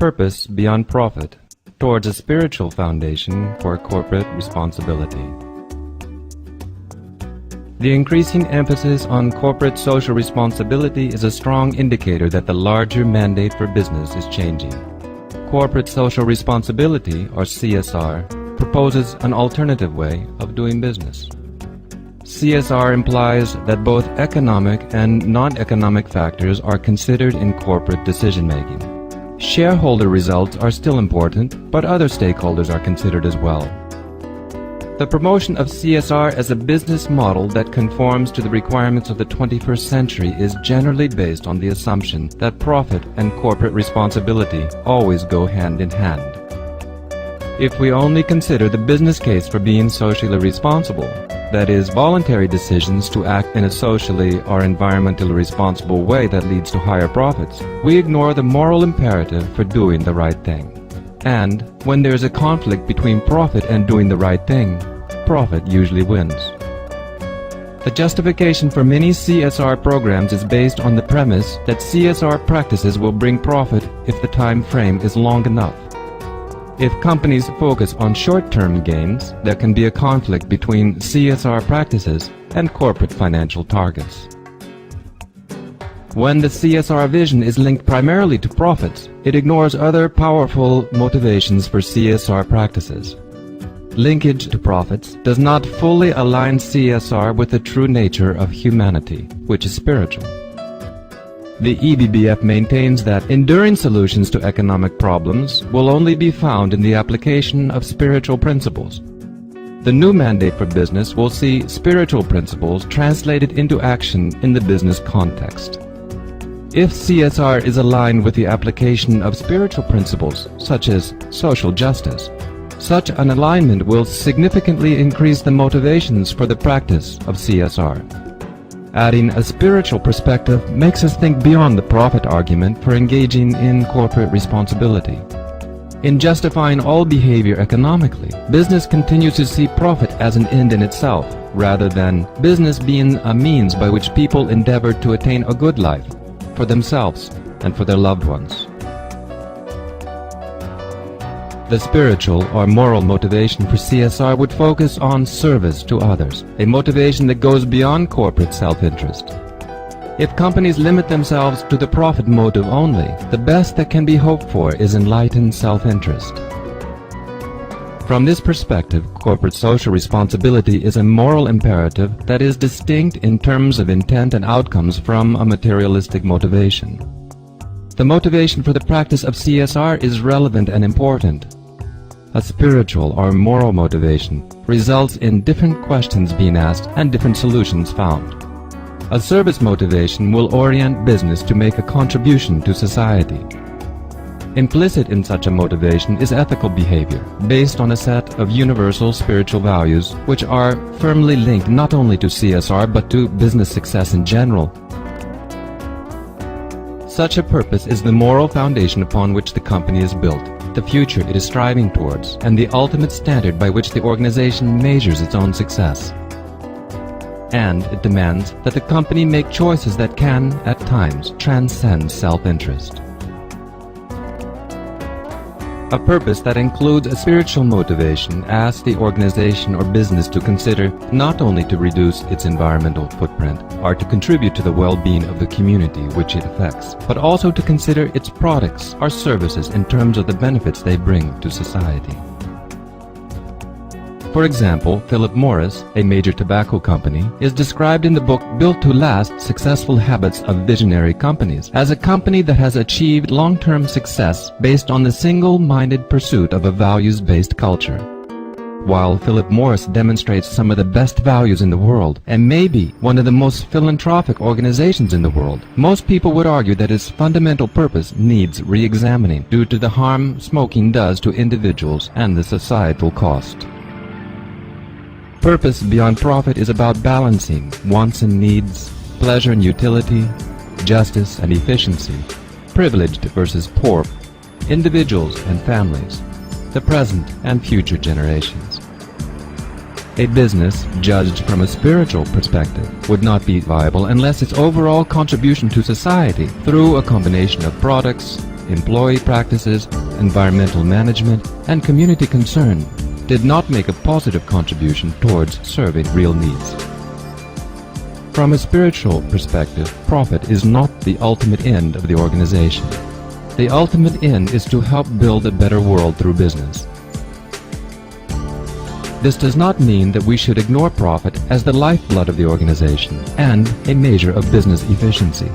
Purpose beyond profit, towards a spiritual foundation for corporate responsibility. The increasing emphasis on corporate social responsibility is a strong indicator that the larger mandate for business is changing. Corporate social responsibility, or CSR, proposes an alternative way of doing business. CSR implies that both economic and non-economic factors are considered in corporate decision-making. Shareholder results are still important, but other stakeholders are considered as well. The promotion of CSR as a business model that conforms to the requirements of the 21st century is generally based on the assumption that profit and corporate responsibility always go hand in hand. If we only consider the business case for being socially responsible, that is, voluntary decisions to act in a socially or environmentally responsible way that leads to higher profits, we ignore the moral imperative for doing the right thing. And when there is a conflict between profit and doing the right thing, profit usually wins. The justification for many CSR programs is based on the premise that CSR practices will bring profit if the time frame is long enough. If companies focus on short-term gains, there can be a conflict between CSR practices and corporate financial targets. When the CSR vision is linked primarily to profits, it ignores other powerful motivations for CSR practices. Linkage to profits does not fully align CSR with the true nature of humanity, which is spiritual. The EBBF maintains that enduring solutions to economic problems will only be found in the application of spiritual principles. The new mandate for business will see spiritual principles translated into action in the business context. If CSR is aligned with the application of spiritual principles, such as social justice, such an alignment will significantly increase the motivations for the practice of CSR. Adding a spiritual perspective makes us think beyond the profit argument for engaging in corporate responsibility. In justifying all behavior economically, business continues to see profit as an end in itself, rather than business being a means by which people endeavor to attain a good life for themselves and for their loved ones. The spiritual or moral motivation for CSR would focus on service to others, a motivation that goes beyond corporate self-interest. If companies limit themselves to the profit motive only, the best that can be hoped for is enlightened self-interest. From this perspective, corporate social responsibility is a moral imperative that is distinct in terms of intent and outcomes from a materialistic motivation. The motivation for the practice of CSR is relevant and important. A spiritual or moral motivation results in different questions being asked and different solutions found. A service motivation will orient business to make a contribution to society. Implicit in such a motivation is ethical behavior, based on a set of universal spiritual values which are firmly linked not only to CSR but to business success in general. Such a purpose is the moral foundation upon which the company is built, the future it is striving towards, and the ultimate standard by which the organization measures its own success. And it demands that the company make choices that can, at times, transcend self-interest. A purpose that includes a spiritual motivation asks the organization or business to consider not only to reduce its environmental footprint or to contribute to the well-being of the community which it affects, but also to consider its products or services in terms of the benefits they bring to society. For example, Philip Morris, a major tobacco company, is described in the book Built to Last: Successful Habits of Visionary Companies as a company that has achieved long-term success based on the single-minded pursuit of a values-based culture. While Philip Morris demonstrates some of the best values in the world and may be one of the most philanthropic organizations in the world, most people would argue that its fundamental purpose needs re-examining due to the harm smoking does to individuals and the societal cost. Purpose beyond profit is about balancing wants and needs, pleasure and utility, justice and efficiency, privileged versus poor, individuals and families, the present and future generations. A business judged from a spiritual perspective would not be viable unless its overall contribution to society through a combination of products, employee practices, environmental management, and community concern did not make a positive contribution towards serving real needs. From a spiritual perspective, profit is not the ultimate end of the organization. The ultimate end is to help build a better world through business. This does not mean that we should ignore profit as the lifeblood of the organization and a measure of business efficiency.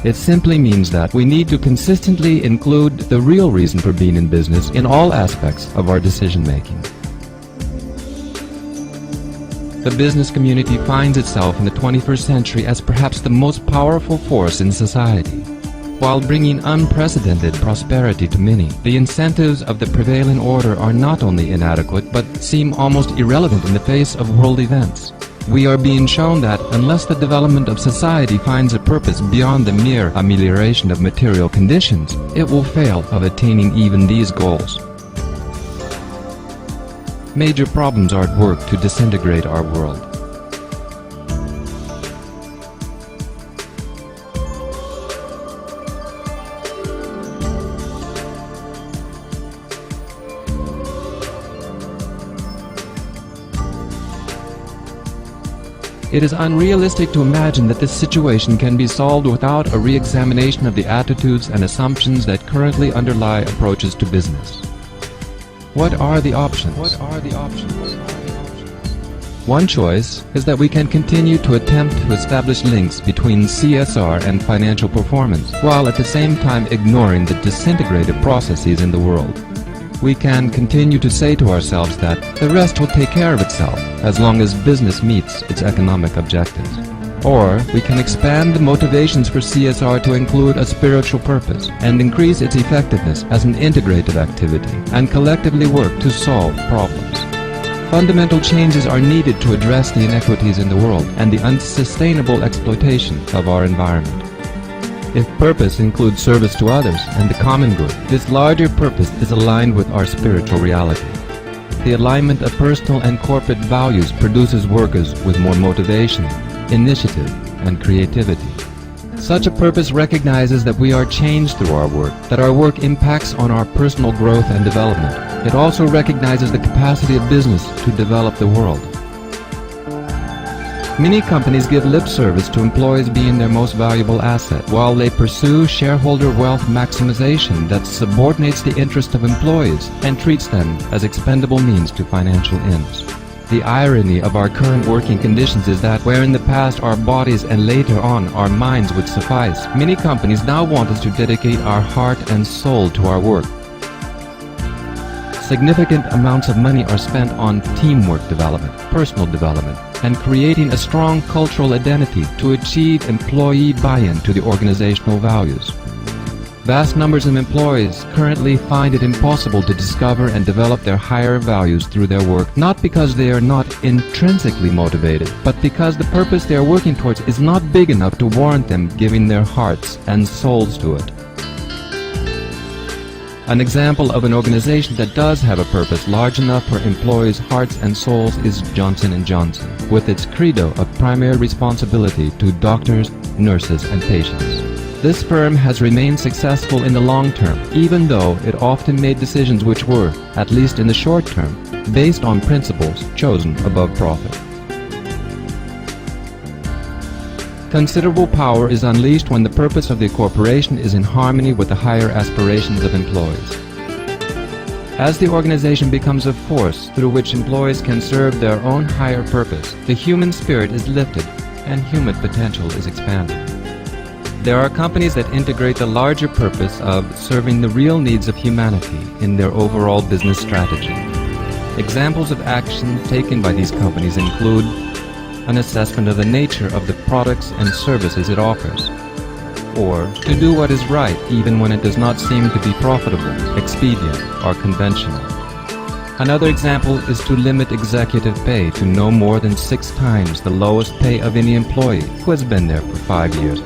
It simply means that we need to consistently include the real reason for being in business in all aspects of our decision-making. The business community finds itself in the 21st century as perhaps the most powerful force in society. While bringing unprecedented prosperity to many, the incentives of the prevailing order are not only inadequate but seem almost irrelevant in the face of world events. We are being shown that unless the development of society finds a purpose beyond the mere amelioration of material conditions, it will fail of attaining even these goals. Major problems are at work to disintegrate our world. It is unrealistic to imagine that this situation can be solved without a re-examination of the attitudes and assumptions that currently underlie approaches to business. What are the options? One choice is that we can continue to attempt to establish links between CSR and financial performance, while at the same time ignoring the disintegrated processes in the world. We can continue to say to ourselves that the rest will take care of itself as long as business meets its economic objectives. Or we can expand the motivations for CSR to include a spiritual purpose and increase its effectiveness as an integrated activity and collectively work to solve problems. Fundamental changes are needed to address the inequities in the world and the unsustainable exploitation of our environment. If purpose includes service to others and the common good, this larger purpose is aligned with our spiritual reality. The alignment of personal and corporate values produces workers with more motivation, initiative, and creativity. Such a purpose recognizes that we are changed through our work, that our work impacts on our personal growth and development. It also recognizes the capacity of business to develop the world. Many companies give lip service to employees being their most valuable asset, while they pursue shareholder wealth maximization that subordinates the interest of employees and treats them as expendable means to financial ends. The irony of our current working conditions is that where in the past our bodies and later on our minds would suffice, many companies now want us to dedicate our heart and soul to our work. Significant amounts of money are spent on teamwork development, personal development, and creating a strong cultural identity to achieve employee buy-in to the organizational values. Vast numbers of employees currently find it impossible to discover and develop their higher values through their work, not because they are not intrinsically motivated, but because the purpose they are working towards is not big enough to warrant them giving their hearts and souls to it. An example of an organization that does have a purpose large enough for employees' hearts and souls is Johnson & Johnson, with its credo of primary responsibility to doctors, nurses, and patients. This firm has remained successful in the long term, even though it often made decisions which were, at least in the short term, based on principles chosen above profit. Considerable power is unleashed when the purpose of the corporation is in harmony with the higher aspirations of employees. As the organization becomes a force through which employees can serve their own higher purpose, the human spirit is lifted and human potential is expanded. There are companies that integrate the larger purpose of serving the real needs of humanity in their overall business strategy. Examples of action taken by these companies include an assessment of the nature of the products and services it offers, or to do what is right even when it does not seem to be profitable, expedient, or conventional. Another example is to limit executive pay to no more than 6 times the lowest pay of any employee who has been there for 5 years.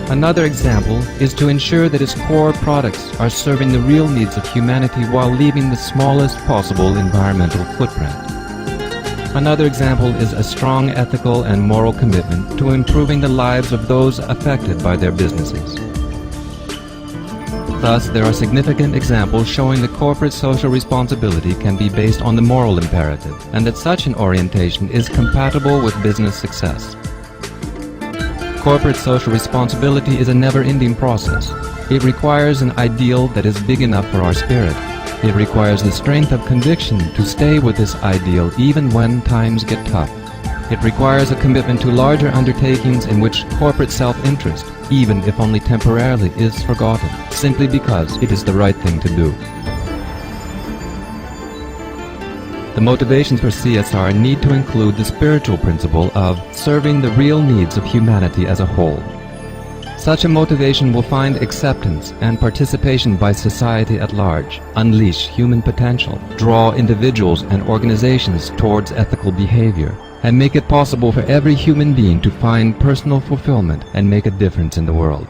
Another example is to ensure that its core products are serving the real needs of humanity while leaving the smallest possible environmental footprint. Another example is a strong ethical and moral commitment to improving the lives of those affected by their businesses. Thus, there are significant examples showing that corporate social responsibility can be based on the moral imperative, and that such an orientation is compatible with business success. Corporate social responsibility is a never-ending process. It requires an ideal that is big enough for our spirit. It requires the strength of conviction to stay with this ideal even when times get tough. It requires a commitment to larger undertakings in which corporate self-interest, even if only temporarily, is forgotten, simply because it is the right thing to do. The motivations for CSR need to include the spiritual principle of serving the real needs of humanity as a whole. Such a motivation will find acceptance and participation by society at large, unleash human potential, draw individuals and organizations towards ethical behavior, and make it possible for every human being to find personal fulfillment and make a difference in the world.